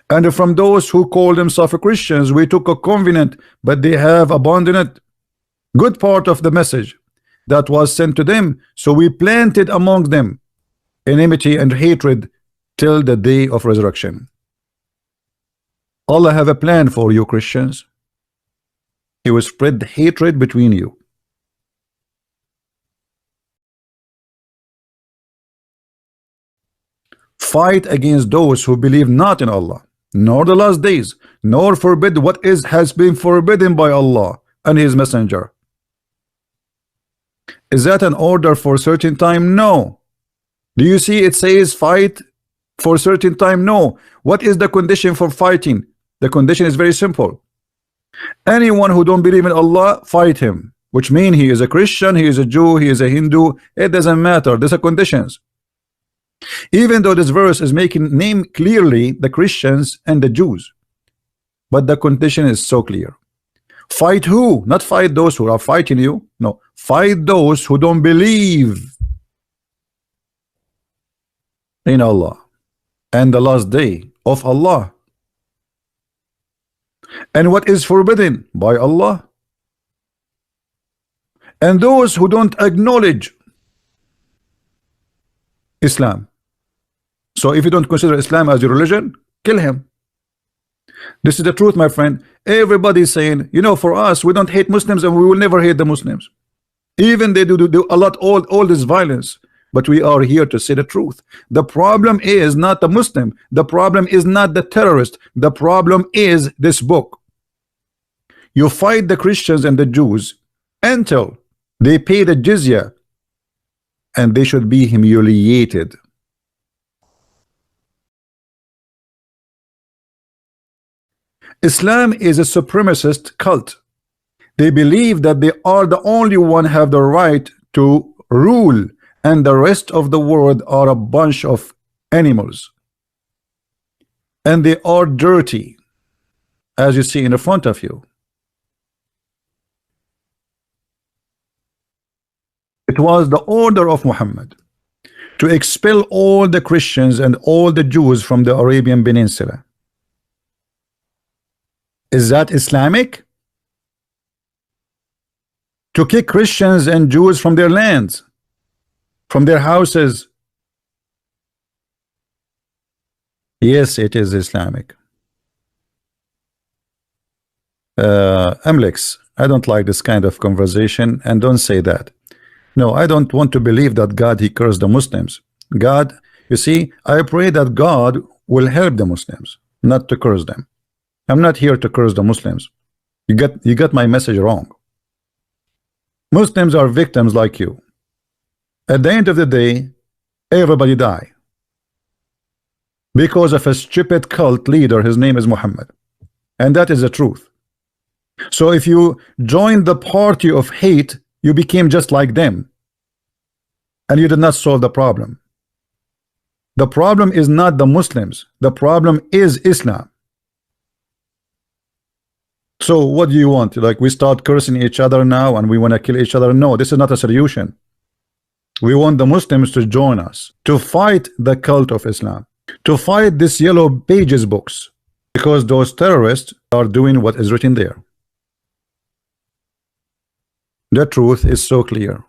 And from those who call themselves Christians, we took a covenant, but they have abandoned good part of the message that was sent to them. So we planted among them enmity and hatred till the day of resurrection. Allah have a plan for you, Christians. He will spread hatred between you. Fight against those who believe not in Allah, nor the last days, nor forbid what has been forbidden by Allah and His Messenger. Is that an order for a certain time? No. Do you see it says fight for a certain time? No. What is the condition for fighting? The condition is very simple. Anyone who don't believe in Allah, fight him, which means he is a Christian, he is a Jew, he is a Hindu. It doesn't matter. These are conditions. Even though this verse is making name clearly the Christians and the Jews, but the condition is so clear. Fight who? Not fight those who are fighting you. No, fight those who don't believe in Allah and the last day of Allah, and what is forbidden by Allah, and those who don't acknowledge Islam. So if you don't consider Islam as your religion, kill him. This is the truth, my friend. Everybody is saying, you know, for us, we don't hate Muslims and we will never hate the Muslims. Even they do a lot, all this violence. But we are here to say the truth. The problem is not the Muslim. The problem is not the terrorist. The problem is this book. You fight the Christians and the Jews until they pay the jizya, and they should be humiliated. Islam is a supremacist cult. They believe that they are the only one have the right to rule, and the rest of the world are a bunch of animals, and they are dirty, as you see in the front of you. It was the order of Muhammad to expel all the Christians and all the Jews from the Arabian Peninsula. Is that Islamic? To kick Christians and Jews from their lands, from their houses? Yes, it is Islamic. Amlex, I don't like this kind of conversation, and don't say that. No, I don't want to believe that God, he cursed the Muslims. God, you see, I pray that God will help the Muslims, not to curse them. I'm not here to curse the Muslims. You got my message wrong. Muslims are victims like you. At the end of the day, everybody die because of a stupid cult leader. His name is Muhammad, and that is the truth. So if you join the party of hate, you became just like them, and you did not solve the problem. The problem is not the Muslims. The problem is Islam. So what do you want? Like, we start cursing each other now and we want to kill each other? No, this is not a solution. We want the Muslims to join us, to fight the cult of Islam, to fight this yellow pages books, because those terrorists are doing what is written there. The truth is so clear.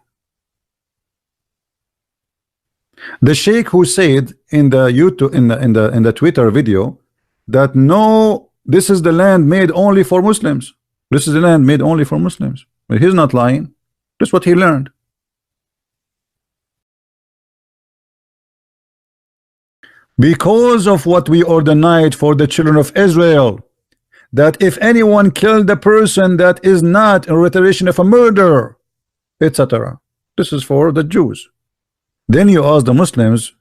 The Sheikh who said in the YouTube, in the Twitter video, that no, this is the land made only for Muslims. This is the land made only for Muslims. But he's not lying. That's what he learned. Because of what we ordained for the children of Israel, that if anyone killed a person that is not a retaliation of a murder, etc. This is for the Jews. Then you ask the Muslims,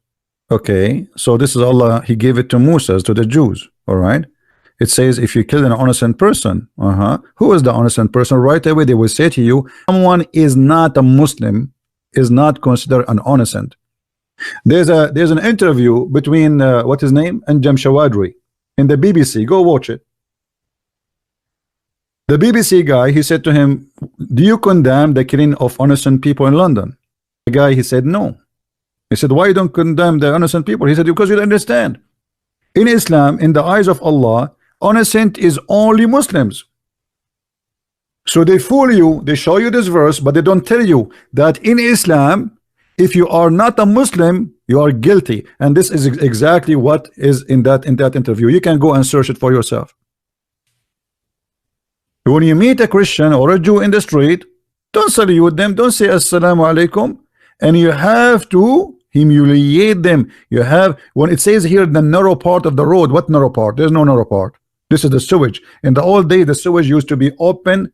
okay, so this is Allah, he gave it to Moses, to the Jews, all right? It says if you kill an innocent person, who is the innocent person? Right away they will say to you, someone is not a Muslim, is not considered an innocent. There's an interview between what his name and Jam Shawadri in the BBC. Go watch it. The BBC guy, he said to him, do you condemn the killing of innocent people in London? The guy, he said no. He said, why you don't condemn the innocent people? He said, because you don't understand. In Islam, in the eyes of Allah, innocent is only Muslims. So they fool you, they show you this verse, but they don't tell you that in Islam, if you are not a Muslim, you are guilty. And this is exactly what is in that interview. You can go and search it for yourself. When you meet a Christian or a Jew in the street, don't salute them, don't say assalamu alaikum, and you have to humiliate them. You have, when it says here the narrow part of the road, what narrow part? There's no narrow part. This is the sewage. In the old day, the sewage used to be open,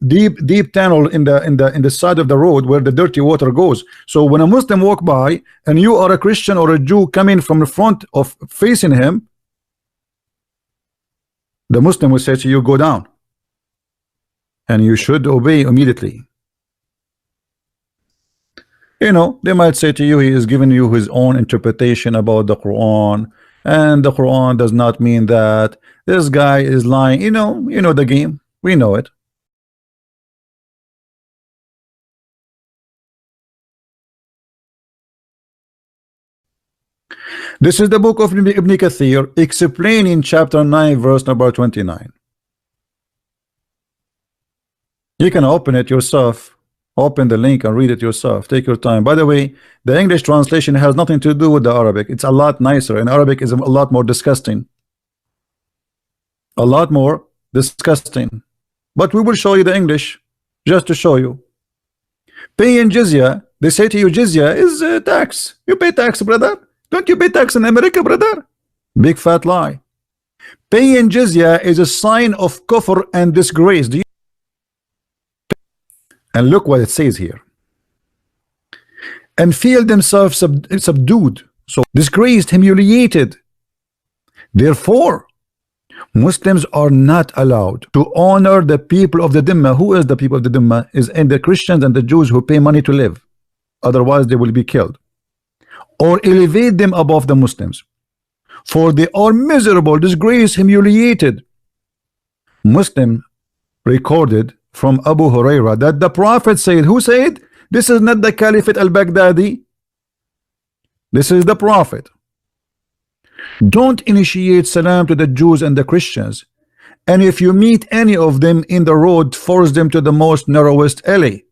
deep tunnel in the side of the road where the dirty water goes. So when a Muslim walk by and you are a Christian or a Jew coming from the front of facing him, the Muslim will say to you, go down, and you should obey immediately. You know, they might say to you, he is giving you his own interpretation about the Quran, and the Quran does not mean that. This guy is lying. You know the game. We know it. This is the book of Ibn Kathir explaining chapter 9 verse number 29. You can open it yourself, open the link and read it yourself. Take your time. By the way, the English translation has nothing to do with the Arabic. It's a lot nicer, and Arabic is a lot more disgusting. A lot more disgusting. But we will show you the English just to show you. Paying jizya, they say to you jizya is tax. You pay tax, brother. Don't you pay tax in America, brother? Big fat lie. Paying jizya is a sign of kufr and disgrace. Do you? And look what it says here. And feel themselves subdued, so disgraced, humiliated. Therefore, Muslims are not allowed to honor the people of the Dhimma. Who is the people of the Dhimma? Is in the Christians and the Jews who pay money to live. Otherwise, they will be killed. Or elevate them above the Muslims, for they are miserable, disgraced, humiliated. Muslim recorded from Abu Huraira that the Prophet said, who said? This is not the Caliphate al-Baghdadi. This is the Prophet. Don't initiate salam to the Jews and the Christians, and if you meet any of them in the road, force them to the most narrowest alley.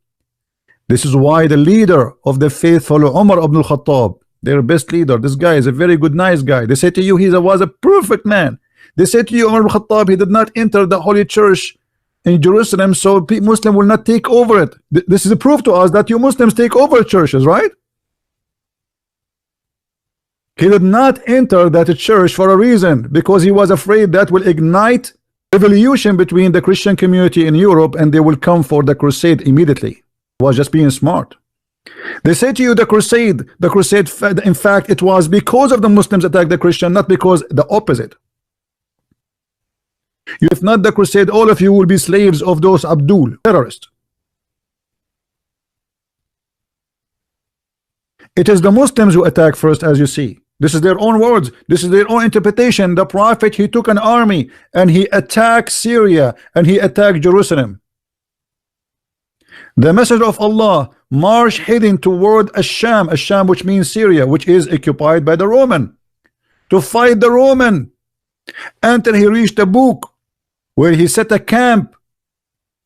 This is why the leader of the faithful, Umar ibn al-Khattab, their best leader, this guy is a very good, nice guy. They say to you, he was a perfect man. They say to you, Umar ibn al-Khattab, he did not enter the holy church in Jerusalem, so Muslim will not take over it. This is a proof to us that you Muslims take over churches, right? He did not enter that church for a reason, because he was afraid that will ignite revolution between the Christian community in Europe, and they will come for the crusade immediately. He was just being smart. They say to you the crusade, in fact, it was because of the Muslims attacked the Christian, not because the opposite. If not the crusade, all of you will be slaves of those Abdul terrorists. It is the Muslims who attack first, as you see. This is their own words. This is their own interpretation. The Prophet, he took an army and he attacked Syria and he attacked Jerusalem. The Messenger of Allah marched heading toward Asham, which means Syria, which is occupied by the Roman, to fight the Roman, until he reached a book where he set a camp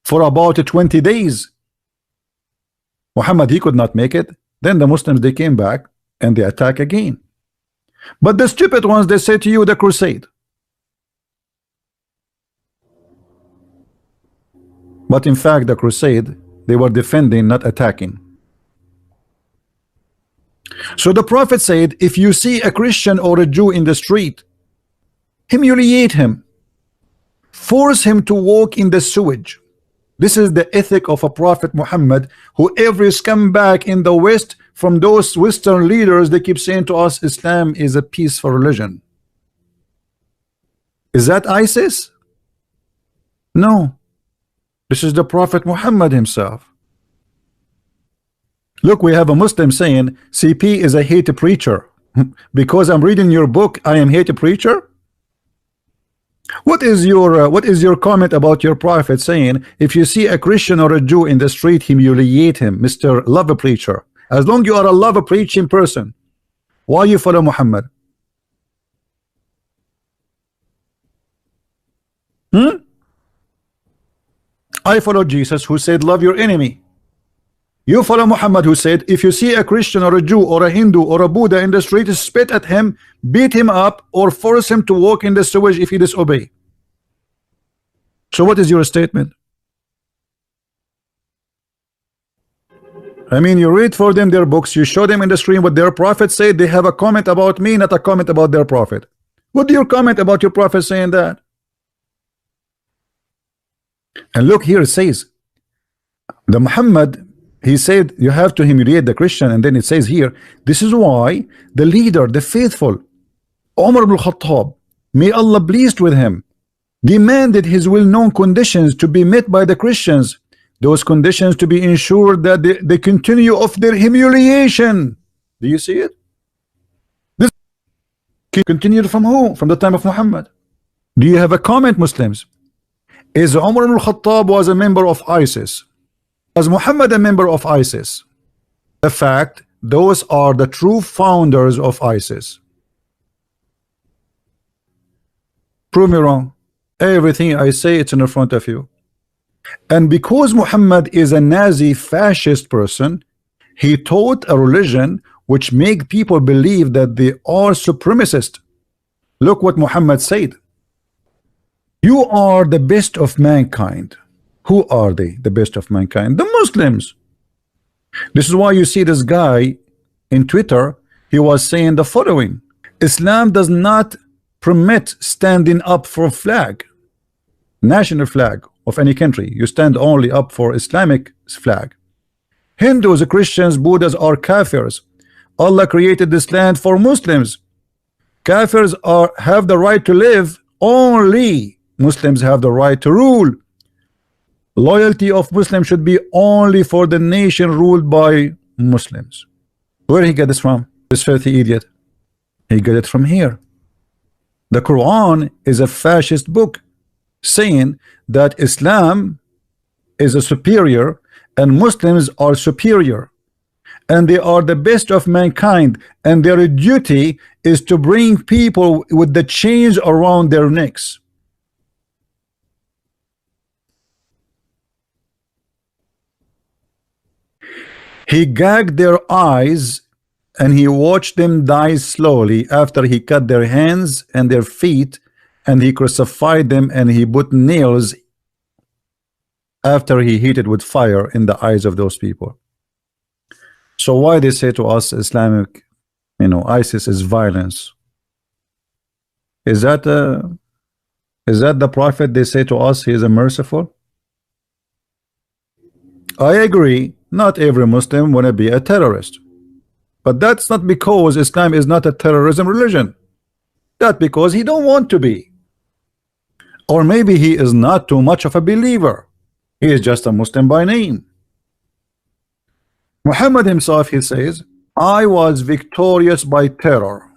for about 20 days. Muhammad, he could not make it. Then the Muslims, they came back and they attack again. But the stupid ones, they say to you the crusade. But in fact, the crusade, they were defending, not attacking. So the Prophet said, if you see a Christian or a Jew in the street, humiliate him, force him to walk in the sewage. This is the ethic of a Prophet Muhammad, who every scumbag in the West, from those Western leaders, they keep saying to us, Islam is a peaceful religion. Is that ISIS? No. This is the Prophet Muhammad himself. Look, we have a Muslim saying CP is a hate preacher. Because I'm reading your book, I am hate preacher? What is your comment about your Prophet saying, if you see a Christian or a Jew in the street, humiliate him, Mr. Love Preacher? As long you are a love preaching person, why you follow Muhammad? I follow Jesus, who said love your enemy. You follow Muhammad, who said if you see a Christian or a Jew or a Hindu or a Buddha in the street, spit at him, beat him up, or force him to walk in the sewage if he disobey. So what is your statement? I mean, you read for them their books, you show them in the stream what their prophet said. They have a comment about me, not a comment about their prophet. What do you comment about your prophet saying that? And look here, it says the Muhammad, he said you have to humiliate the Christian, and then it says here, this is why the leader, the faithful Umar ibn Khattab, may Allah pleased with him, demanded his well-known conditions to be met by the Christians. Those conditions to be ensured that they continue of their humiliation. Do you see it? This continued from who? From the time of Muhammad. Do you have a comment, Muslims? Is Umar ibn Khattab was a member of ISIS? Was Muhammad a member of ISIS? The fact, those are the true founders of ISIS. Prove me wrong. Everything I say, it's in front of you. And because Muhammad is a Nazi fascist person, he taught a religion which make people believe that they are supremacist. Look what Muhammad said. You are the best of mankind. Who are they, the best of mankind? The Muslims. This is why you see this guy in Twitter, he was saying the following: Islam does not permit standing up for a flag, national flag of any country. You stand only up for Islamic flag. Hindus, Christians, Buddhas are kafirs. Allah created this land for Muslims. Kafirs have the right to live. Only Muslims have the right to rule. Loyalty of Muslims should be only for the nation ruled by Muslims. Where did he get this from? This filthy idiot. He got it from here. The Quran is a fascist book saying that Islam is a superior and Muslims are superior, and they are the best of mankind, and their duty is to bring people with the chains around their necks. He gagged their eyes and he watched them die slowly after he cut their hands and their feet, and he crucified them, and he put nails after he heated with fire in the eyes of those people. So why they say to us Islamic, ISIS is violence? Is that the prophet? They say to us he is a merciful. I agree, not every Muslim want to be a terrorist, but that's not because Islam is not a terrorism religion. That's because he don't want to be, or maybe he is not too much of a believer. He is just a Muslim by name. Muhammad himself, he says, I was victorious by terror.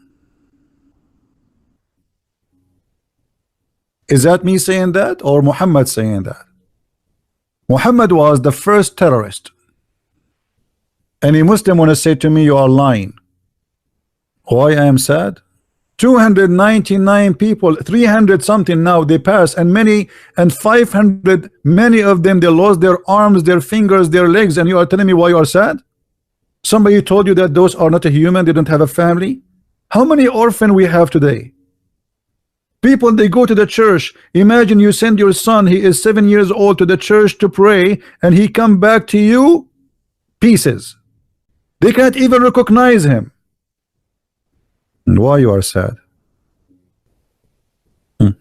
Is that me saying that, or Muhammad saying that? Muhammad was the first terrorist. Any Muslim want to say to me you are lying? Why I am sad? 299 people, 300 something now they pass, and 500, many of them they lost their arms, their fingers, their legs, and you are telling me why you are sad? Somebody told you that those are not a human, they don't have a family? How many orphans we have today? People, they go to the church. Imagine you send your son, he is 7 years old, to the church to pray, and he come back to you pieces. They can't even recognize him. And why you are sad?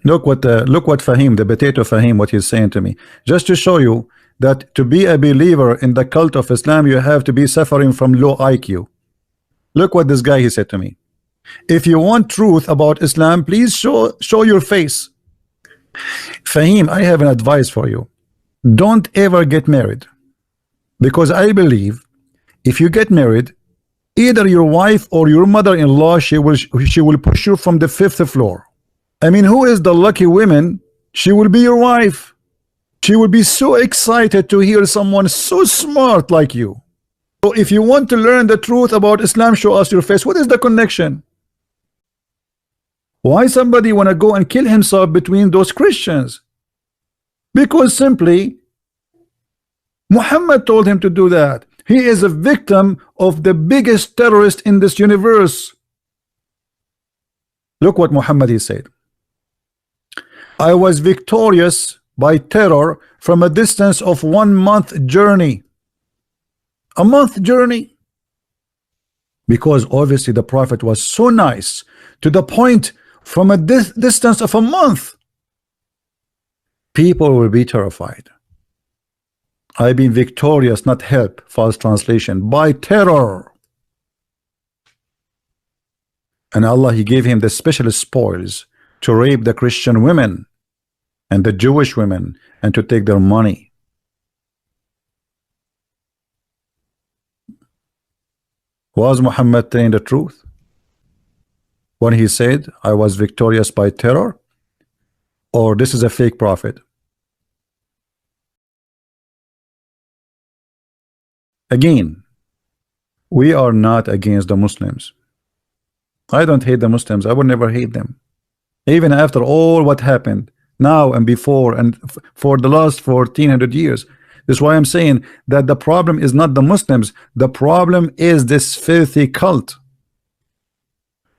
Look what Fahim, the potato Fahim, what he's saying to me, just to show you that to be a believer in the cult of Islam, you have to be suffering from low IQ. Look what this guy he said to me. If you want truth about Islam, please show your face. Fahim, I have an advice for you. Don't ever get married, because I believe if you get married, either your wife or your mother-in-law, she will push you from the 5th floor. I mean, who is the lucky woman? She will be your wife. She will be so excited to hear someone so smart like you. So if you want to learn the truth about Islam, show us your face. What is the connection? Why somebody want to go and kill himself between those Christians? Because simply Muhammad told him to do that. He is a victim of the biggest terrorist in this universe. Look what Muhammad he said. I was victorious by terror from a distance of 1 month journey. A month journey. Because obviously the Prophet was so nice to the point from a distance of a month. People will be terrified. I've been victorious, not help, false translation, by terror. And Allah, he gave him the special spoils to rape the Christian women and the Jewish women and to take their money. Was Muhammad telling the truth when he said I was victorious by terror, or this is a fake prophet? Again, we are not against the Muslims. I don't hate the Muslims. I would never hate them. Even after all what happened now and before and for the last 1400 years. That's why I'm saying that the problem is not the Muslims. The problem is this filthy cult.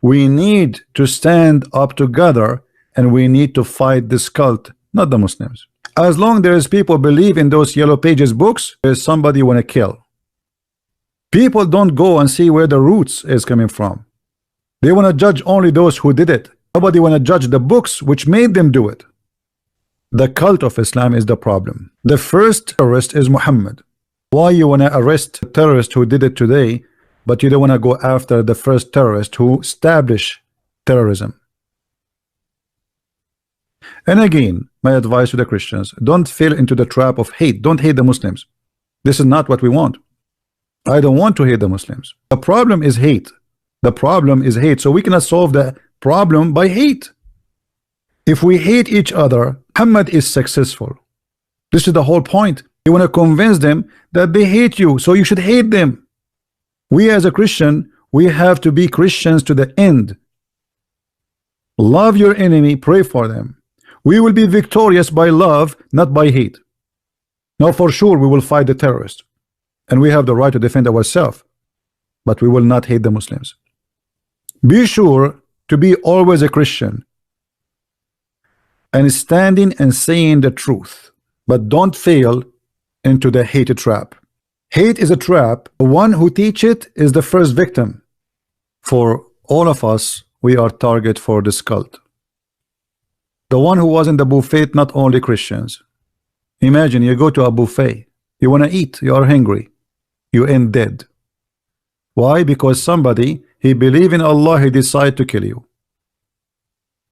We need to stand up together and we need to fight this cult, not the Muslims. As long there is people believe in those yellow pages books, there's somebody want to kill. People don't go and see where the roots is coming from. They want to judge only those who did it. Nobody want to judge the books which made them do it. The cult of Islam is the problem. The first terrorist is Muhammad. Why you want to arrest a terrorist who did it today, but you don't want to go after the first terrorist who established terrorism? And again, my advice to the Christians, don't fall into the trap of hate. Don't hate the Muslims. This is not what we want. I don't want to hate the Muslims. The problem is hate. The problem is hate. So we cannot solve the problem by hate. If we hate each other, Muhammad is successful. This is the whole point. You want to convince them that they hate you, so you should hate them. We as a Christian, we have to be Christians to the end. Love your enemy, pray for them. We will be victorious by love, not by hate. Now for sure we will fight the terrorists, and we have the right to defend ourselves, but we will not hate the Muslims. Be sure to be always a Christian and standing and saying the truth, but don't fail into the hate trap. Hate is a trap. The one who teach it is the first victim. For all of us, we are target for this cult. The one who was in the buffet, not only Christians. Imagine you go to a buffet, you want to eat, you are hungry, you end dead. Why? Because somebody, he believe in Allah, he decide to kill you.